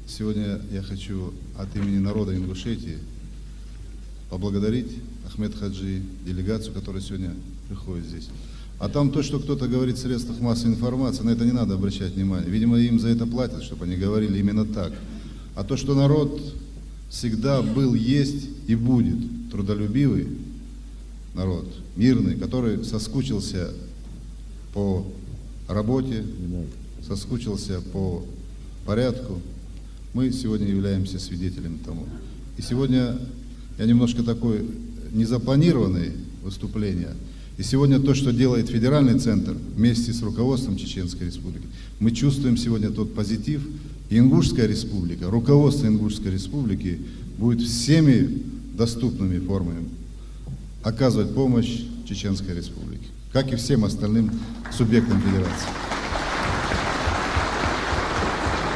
Сегодня я хочу от имени народа Ингушетии поблагодарить Ахмед Хаджи, делегацию, которая сегодня приходит здесь. А там то, что кто-то говорит в средствах массовой информации, на это не надо обращать внимание. Видимо, им за это платят, чтобы они говорили именно так. А то, что народ всегда был, есть и будет трудолюбивый народ, мирный, который соскучился по работе, соскучился по порядку, мы сегодня являемся свидетелями тому. И сегодня я немножко такой незапланированное выступление. И сегодня то, что делает федеральный центр вместе с руководством Чеченской Республики, мы чувствуем сегодня тот позитив. И Ингушская Республика, руководство Ингушской Республики будет всеми доступными формами оказывать помощь Чеченской Республике, как и всем остальным субъектам федерации.